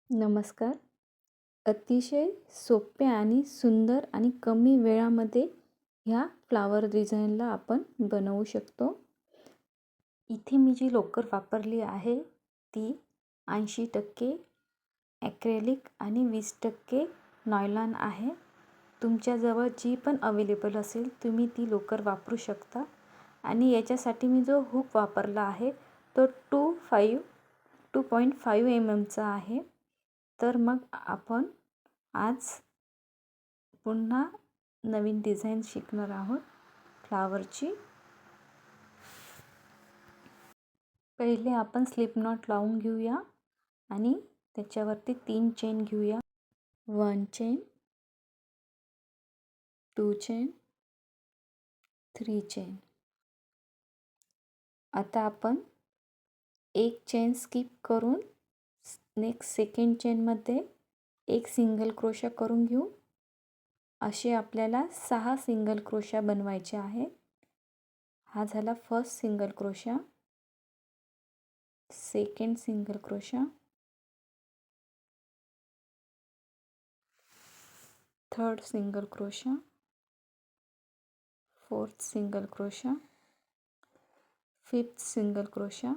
नमस्कार. अतिशय सोप्या आणि सुंदर आणि कमी वेळामध्ये ह्या फ्लावर डिझाईनला आपण बनवू शकतो. इथे मी जी लोकर वापरली आहे ती 80% ॲक्रेलिक आणि 20% नायलॉन आहे. तुमच्याजवळ जी पण अवेलेबल असेल तुम्ही ती लोकर वापरू शकता. आणि याच्यासाठी मी जो हुक वापरला आहे तो 2.5 mm चा आहे. तर मग आपण आज पुन्हा नवीन डिझाईन शिकणार आहोत फ्लावरची. पहिले आपण स्लिप नॉट लावून घेऊया आणि त्याच्यावरती 3 चेन घेऊया. 1 चेन, 2 चेन, 3 चेन. आता आपण एक चेन स्किप करून नेक्स्ट सेकंड चेनमध्ये एक सिंगल क्रोशा करून घेऊ. असे आपल्याला 6 सिंगल क्रोशा बनवायचे आहे. हा झाला first single crochet, second single crochet, third single crochet, fourth single crochet, fifth single crochet,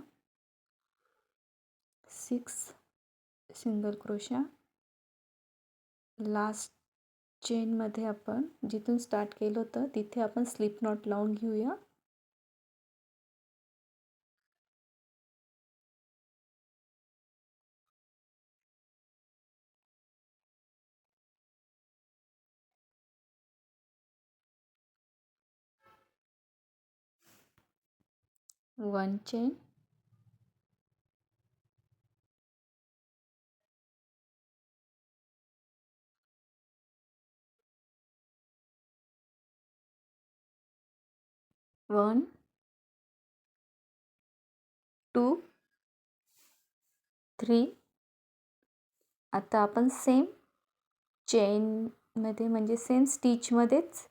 sixth single crochet. Last चेनमध्ये आपण जिथून स्टार्ट केलं होतं तिथे आपण स्लिप नॉट लावून घेऊया. One chain, one, two, three. आता आपण सेम चेनमध्ये म्हणजे सेम स्टिचमध्येच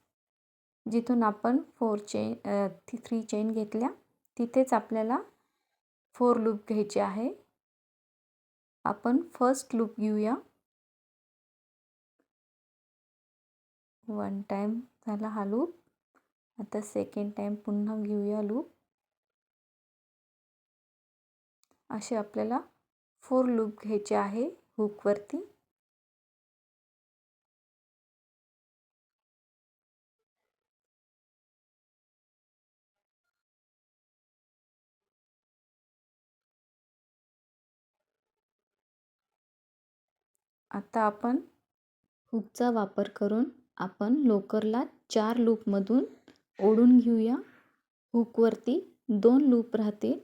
जिथून आपण 3 चेन घेतल्या तिथेच आपल्याला 4 लूप घ्यायचे आहे. आपण फर्स्ट लूप घेऊया. 1 टाइम झाला हा लूप. आता सेकंड टाइम पुन्हा घेऊया लूप. असे आपल्याला 4 लूप घ्यायचे आहे हुकवरती. आता आपण हुकचा वापर करून आपण लोकरला 4 लूपमधून ओढून घेऊया. हुकवरती 2 लूप राहतील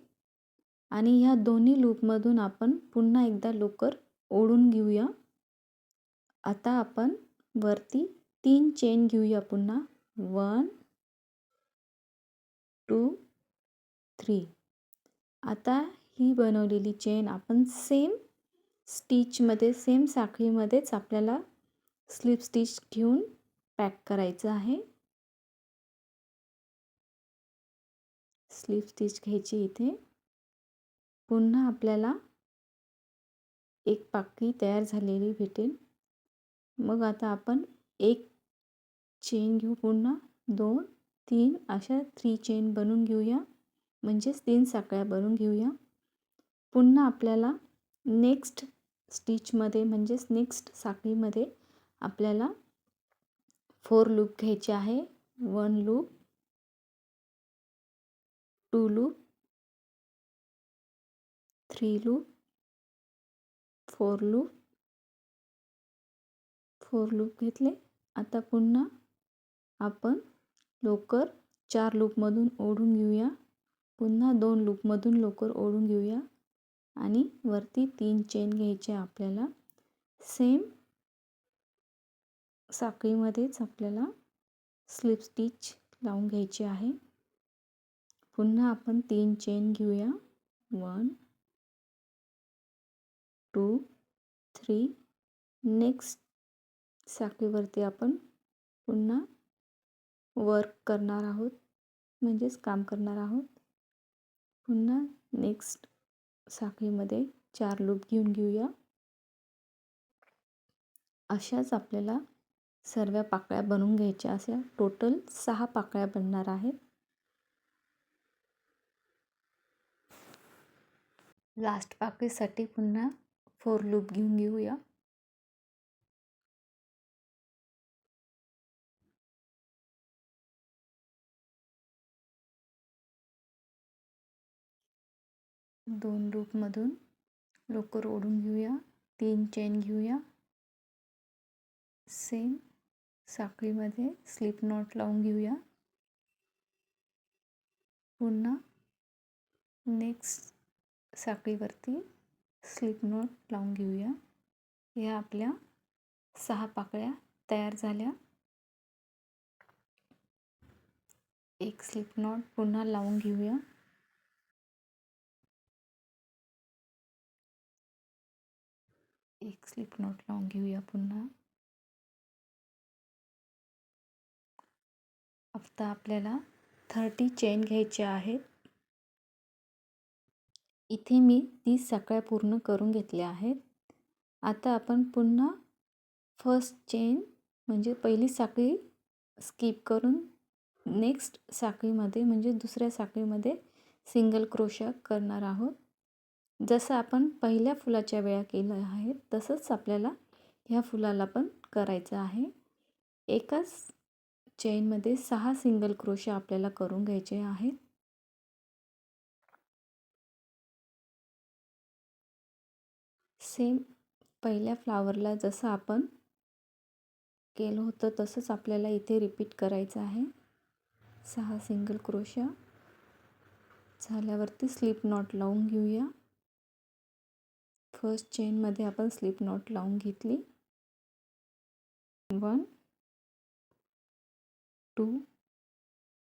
आणि ह्या दोन्ही लूपमधून आपण पुन्हा एकदा लोकर ओढून घेऊया. आता आपण वरती 3 चेन घेऊया पुन्हा. 1, 2, 3. आता ही बनवलेली चेन आपण सेम स्टिचमध्ये सेम साखळीमध्येच आपल्याला स्लिप स्टिच घेऊन पॅक करायचं आहे. स्लिप स्टिच घ्यायची इथे. पुन्हा आपल्याला एक पाकळी तयार झालेली भेटेल. मग आता आपण एक चेन घेऊ. पुन्हा 2, 3 अशा 3 चेन बनवून घेऊया. म्हणजेच 3 साखळ्या बनवून घेऊया. पुन्हा आपल्याला नेक्स्ट स्टिचमध्ये म्हणजेच नेक्स्ट साखळीमध्ये आपल्याला 4 लूप घ्यायचे आहे. 1 loop, 2 loop, 3 loop, 4 loop, 4 loop घेतले. आता पुन्हा आपण लोकर 4 लूपमधून ओढून घेऊया. पुन्हा 2 लूपमधून लोकर ओढून घेऊया आणि वरती 3 चेन घ्यायचे आपल्याला. सेम साखळीमध्येच आपल्याला स्लिप स्टिच लावून घ्यायची आहे. पुन्हा आपण 3 चेन घेऊया. 1, 2, 3. नेक्स्ट साखळीवरती आपण पुन्हा वर्क करणार आहोत म्हणजेच काम करणार आहोत. पुन्हा नेक्स्ट साखळीमध्ये 4 लूप घेऊया. अशाच आपल्याला सर्व पाकळ्या बनवून घ्यायच्या. अशा टोटल 6 पाकळ्या बनणार आहेत. लास्ट पाकळीसाठी पुन्हा 4 लूप घेऊन घेऊया. दोन लूपमधून लोकर ओढून घेऊया. 3 चेन घेऊया. सेम साखळीमध्ये स्लिप नॉट लावून घेऊया. पुन्हा नेक्स्ट साखळीवरती स्लिप नॉट लावून घेऊया. या आपल्या 6 पाकळ्या तयार झाल्या. एक स्लिप नॉट पुन्हा लावून घेऊया. एक स्लिप नॉट लावून घेऊया पुन्हा. आता आपल्याला 30 चेन घ्यायचे आहेत. इथे मी 30 साखळ्या पूर्ण करून घेतल्या आहेत. आता आपण पुन्हा फर्स्ट चेन म्हणजे पहिली साखळी स्किप करून नेक्स्ट साखळीमध्ये म्हणजे दुसऱ्या साखळीमध्ये सिंगल क्रोशा करणार आहोत. जसं आपण पहिल्या फुलाच्या वेळा केलं आहे तसंच आपल्याला ह्या फुलाला पण करायचं आहे. एकाच चेनमध्ये 6 सिंगल क्रोशा आपल्याला करून घ्यायचे आहेत. सेम पहिल्या फ्लावरला जसं आपण केलं होतं तसंच आपल्याला इथे रिपीट करायचं आहे. 6 सिंगल क्रोशा झाल्यावरती स्लिप नॉट लावून घेऊया. फर्स्ट चेनमध्ये आपण स्लिप नॉट लावून घेतली. 1 2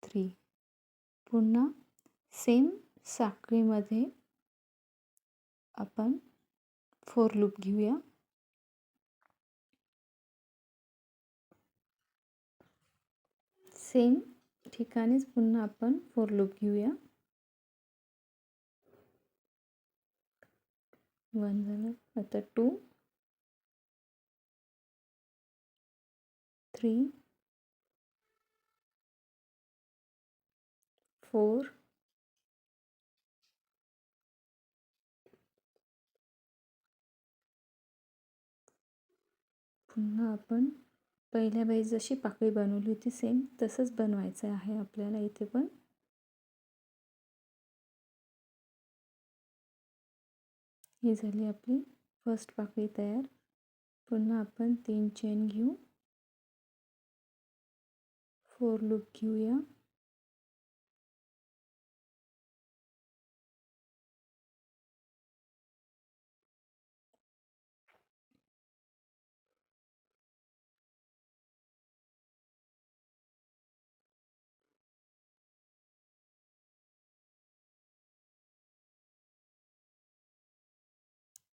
3. पुन्हा सेम साखळीमध्ये आपण 4 लूप घेऊया. सेम ठिकाणीच पुन्हा आपण 4 लूप घेऊया. 1 झालं. आता 2 3 4 पुन्हा आपण पहिल्या वेळेस जशी पाकळी बनवली होती सेम तसंच बनवायचं आहे आपल्याला इथे पण. ही झाली आपली फर्स्ट पाकळी तयार. पुन्हा आपण 3 चेन घेऊ. 4 लूप घेऊया.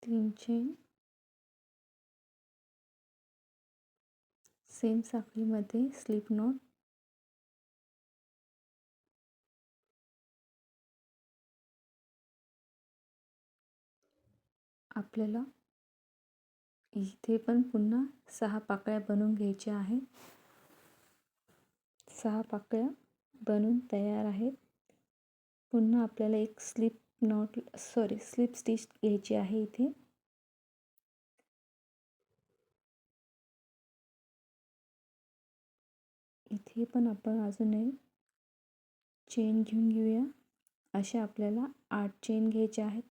तीन चेन सेम साखळीमध्ये स्लिप नॉट. आपल्याला इथे पण पुन्हा 6 पाकळ्या बनवून घ्यायच्या आहेत. 6 पाकळ्या बनून तयार आहेत. पुन्हा आपल्याला एक स्लिप स्टिच घ्यायची आहे इथे. इथे पण आपण अजून एक चेन घेऊन घेऊया. अशा आपल्याला 8 चेन घ्यायच्या आहेत.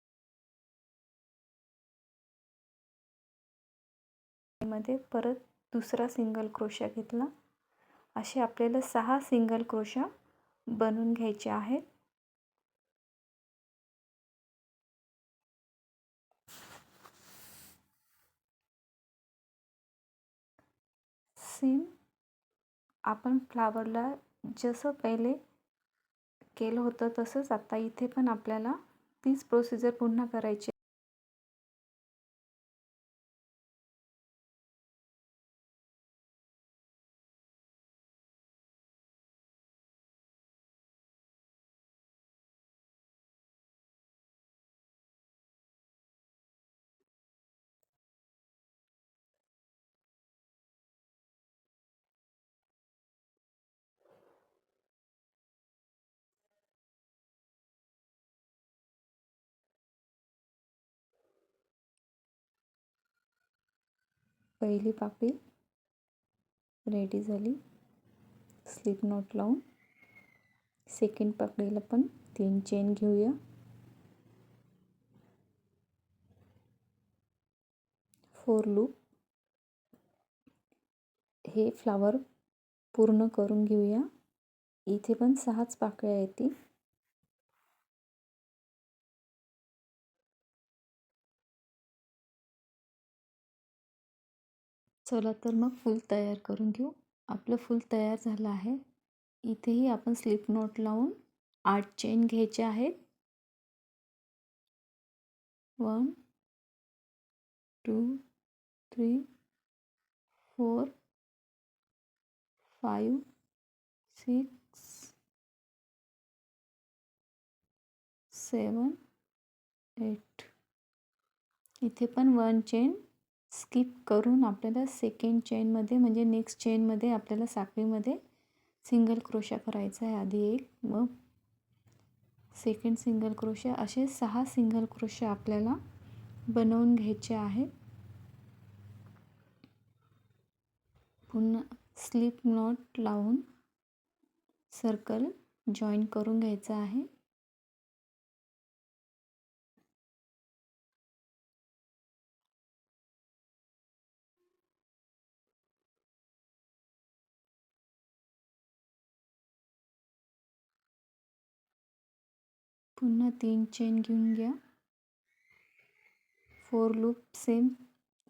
मध्ये परत दुसरा सिंगल क्रोशा घेतला. असे आपल्याला 6 सिंगल क्रोशा बनवून घ्यायचे आहेत. सेम आपण फ्लावरला जसं पहिले केलं होतं तसंच आता इथे पण आपल्याला तीच प्रोसिजर पुन्हा करायची. पहिली पाकळी रेडी झाली. स्लिप नॉट लावून सेकंड पाकळीला पण 3 चेन घेऊया. 4 लूप. हे फ्लावर पूर्ण करून घेऊया. इथे पण 6च पाकळ्या येतील. चला तर मग फूल तयार करून घेऊ. आपलं फूल तयार झालं आहे. इथेही आपण स्लिप नॉट लावून 8 चेन घ्यायचे आहेत. 1 2 3 4 5 6 7 8. इथे पण 1 चेन स्किप करून आपल्याला सेकंड चेनमध्ये म्हणजे नेक्स्ट चेनमध्ये आपल्याला साखळीमध्ये सिंगल क्रोशा करायचा आहे. आधी एक, मग सेकंड सिंगल क्रोशा, असे 6 सिंगल क्रोशा आपल्याला बनवून घ्यायचे आहेत. पुन्हा स्लिप नॉट लावून सर्कल जॉईन करून घ्यायचा आहे. पुन्हा 3 चेन घेऊन घ्या. 4 लूप सेम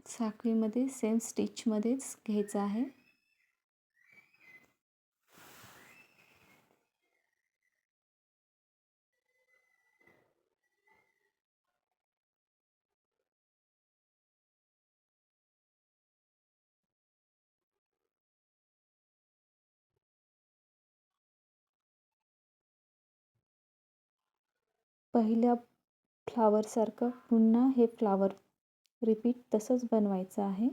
साखळीमध्ये सेम स्टिचमध्येच घ्यायचा आहे. पहिल्या फ्लावरसारखं पुन्हा हे फ्लावर रिपीट तसंच बनवायचं आहे.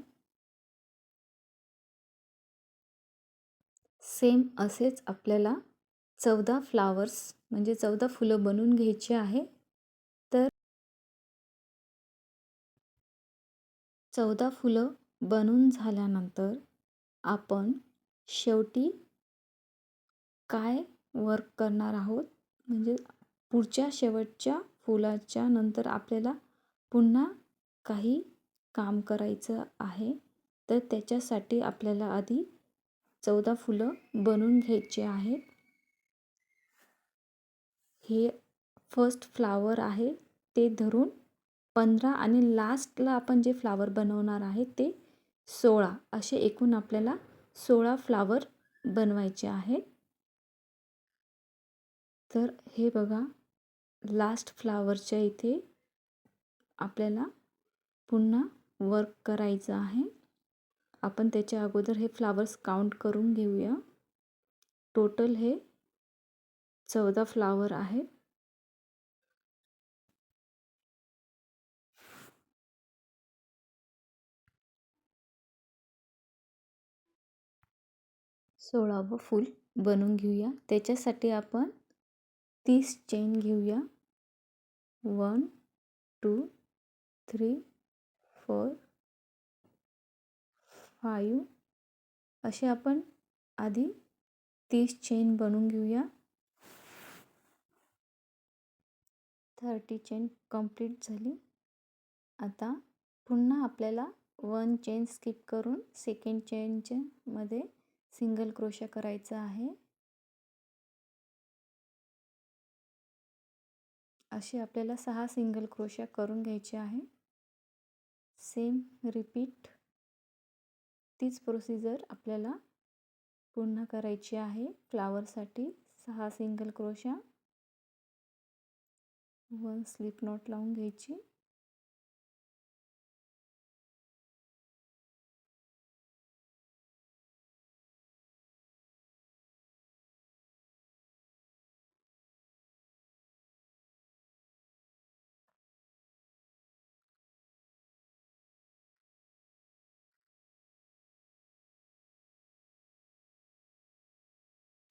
सेम असेच आपल्याला 14 फ्लावर्स म्हणजे 14 फुलं बनवून घ्यायची आहे. तर 14 फुलं बनवून झाल्यानंतर आपण शेवटी काय वर्क करणार आहोत, म्हणजे पुढच्या शेवटच्या फुलाच्या नंतर आपल्याला पुन्हा काही काम करायचं आहे. तर त्याच्यासाठी आपल्याला आधी 14 फुलं बनवून घ्यायचे आहेत. हे फर्स्ट फ्लावर आहे ते धरून 15 आणि लास्टला आपण जे फ्लावर बनवणार आहे ते 16, असे एकूण आपल्याला 16 फ्लावर बनवायचे आहेत. तर हे बघा, लास्ट फ्लावरच्या इथे आपल्याला पुन्हा वर्क करायचं आहे. आपण त्याच्या अगोदर हे फ्लावर्स काउंट करून घेऊया. टोटल हे 14 फ्लावर आहेत. सोळावं फूल बनवून घेऊया. त्याच्यासाठी आपण 30 चेन घेऊया. 1 2 3 4 5 असे आपण आधी 30 चेन बनवून घेऊया. 30 चेन कंप्लीट झाली. आता पुन्हा आपल्याला 1 चेन स्किप करून सेकंड चेनच्या मध्ये सिंगल क्रोशा करायचा आहे. असे आपल्याला 6 सिंगल क्रोशा करून घ्यायचे आहे. सेम रिपीट तीच प्रोसिजर आपल्याला पुन्हा करायची आहे. फ्लावरसाठी 6 सिंगल क्रोशा, 1 स्लिप नॉट लावून घ्यायची.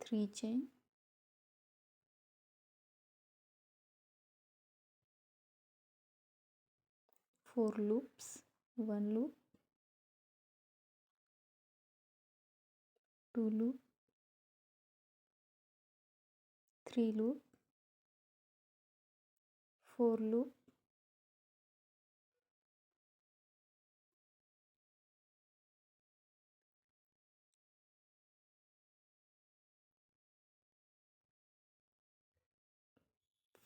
Three chain, 4 loops, 1 loop, 2 loop, 3 loop, 4 loop,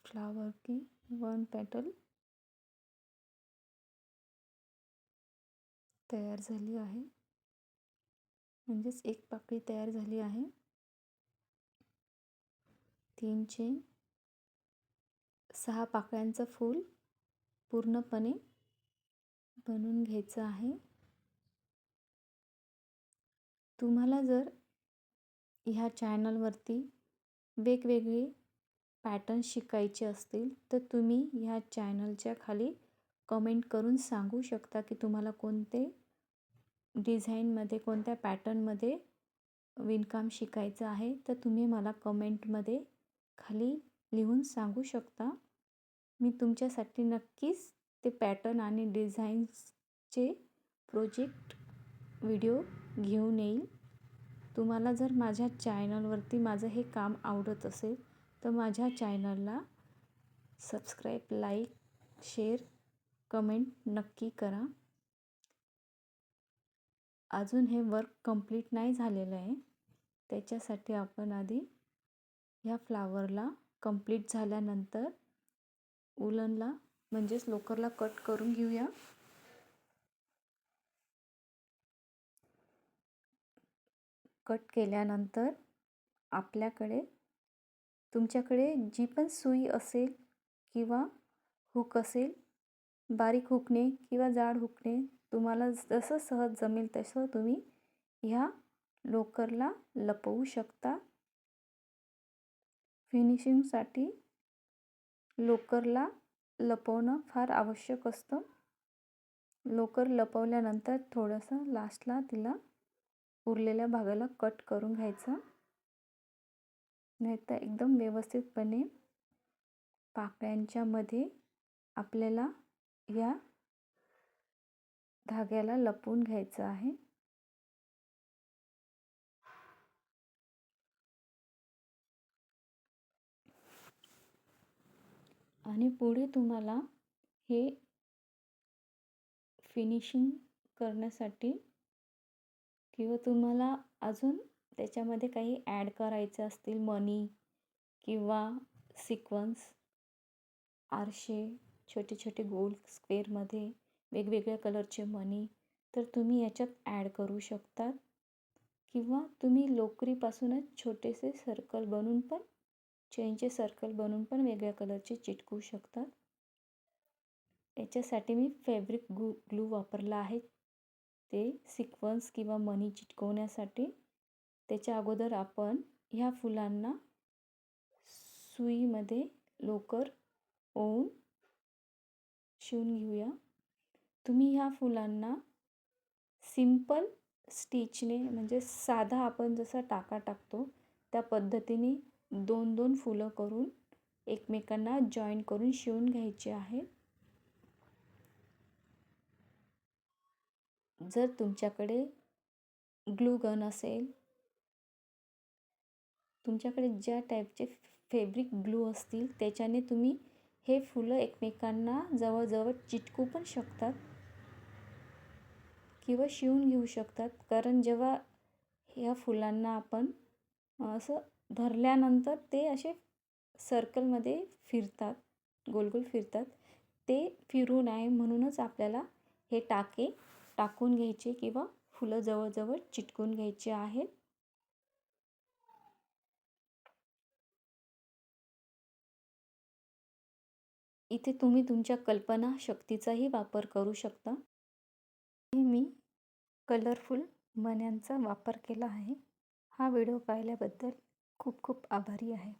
1 पेटल तयार झाली आहे, म्हणजेच एक पाकळी तयार झाली आहे. 3 चेन, 6 पाकळ्यांचं फूल पूर्णपणे बनवून घ्यायचं आहे. तुम्हाला जर ह्या चॅनलवरती वेगवेगळे पॅटर्न शिकायचे असतील तर तुम्ही ह्या चॅनलच्या खाली कमेंट करून सांगू शकता की तुम्हाला कोणते डिझाईनमध्ये, कोणत्या पॅटर्नमध्ये विणकाम शिकायचं आहे. तर तुम्ही मला कमेंटमध्ये खाली लिहून सांगू शकता. मी तुमच्यासाठी नक्कीच ते पॅटर्न आणि डिझाईन्सचे प्रोजेक्ट व्हिडिओ घेऊन येईल. तुम्हाला जर माझ्या चॅनलवरती माझं हे काम आवडत असेल तर माझ्या चॅनलला सबस्क्राईब, लाईक, शेअर, कमेंट नक्की करा. अजून हे वर्क कंप्लीट नाही झालेलं आहे, त्याच्यासाठी आपण आधी ह्या फ्लावरला कंप्लीट झाल्यानंतर उलनला म्हणजेच लोकरला कट करून घेऊया. कट केल्यानंतर आपल्याकडे, तुमच्याकडे जी पण सुई असेल किंवा हुक असेल, बारीक हुकने किंवा जाड हुकने, तुम्हाला जसं सहज जमेल तसं तुम्ही ह्या लोकरला लपवू शकता. फिनिशिंगसाठी लोकरला लपवणं फार आवश्यक असतं. लोकर लपवल्यानंतर थोडंसं लास्टला तिला उरलेल्या भागाला कट करून घ्यायचं, नाहीतर एकदम व्यवस्थितपणे पाकळ्यांच्या मध्ये आपल्याला या धाग्याला लपवून घ्यायचं आहे. आणि पुढे तुम्हाला हे फिनिशिंग करण्यासाठी किंवा तुम्हाला अजून त्याच्यामध्ये काही ॲड करायचं असतील, मणी किंवा सिक्वन्स, आरशे, छोटे छोटे गोल स्क्वेअरमध्ये वेगवेगळ्या कलरचे मणी, तर तुम्ही याच्यात ॲड करू शकता. किंवा तुम्ही लोकरीपासूनच छोटेसे सर्कल बनवून पण, चेनचे सर्कल बनवून पण वेगळ्या कलरचे चिटकवू शकतात. याच्यासाठी मी फॅब्रिक ग्लू वापरला आहे, ते सिक्वन्स किंवा मणी चिटकवण्यासाठी. त्याच्या अगोदर आपण ह्या फुलांना सुईमध्ये लोकर ओवून शिवून घेऊया. तुम्ही ह्या फुलांना सिंपल स्टिचने, म्हणजे साधा आपण जसा टाका टाकतो त्या पद्धतीने 2-2 फुलं करून एकमेकांना जॉईन करून शिवून घ्यायचे आहे. जर तुमच्याकडे ग्लू गन असेल, तुमच्याकडे ज्या टाईपचे फॅब्रिक ग्लू असतील त्याच्याने तुम्ही हे फुलं एकमेकांना जवळजवळ चिटकू पण शकतात किंवा शिवून घेऊ शकतात. कारण जेव्हा ह्या फुलांना आपण असं धरल्यानंतर ते असे सर्कलमध्ये फिरतात, गोलगोल फिरतात. ते फिरू नये म्हणूनच आपल्याला हे टाके टाकून घ्यायचे किंवा फुलं जवळजवळ चिटकून घ्यायचे आहेत. इथे तुम्ही तुमच्या कल्पना शक्तीचाही वापर करू शकता. मी कलरफुल मण्यांचा वापर केला आहे. हा व्हिडिओ पाहिल्याबद्दल खूप खूप आभारी आहे.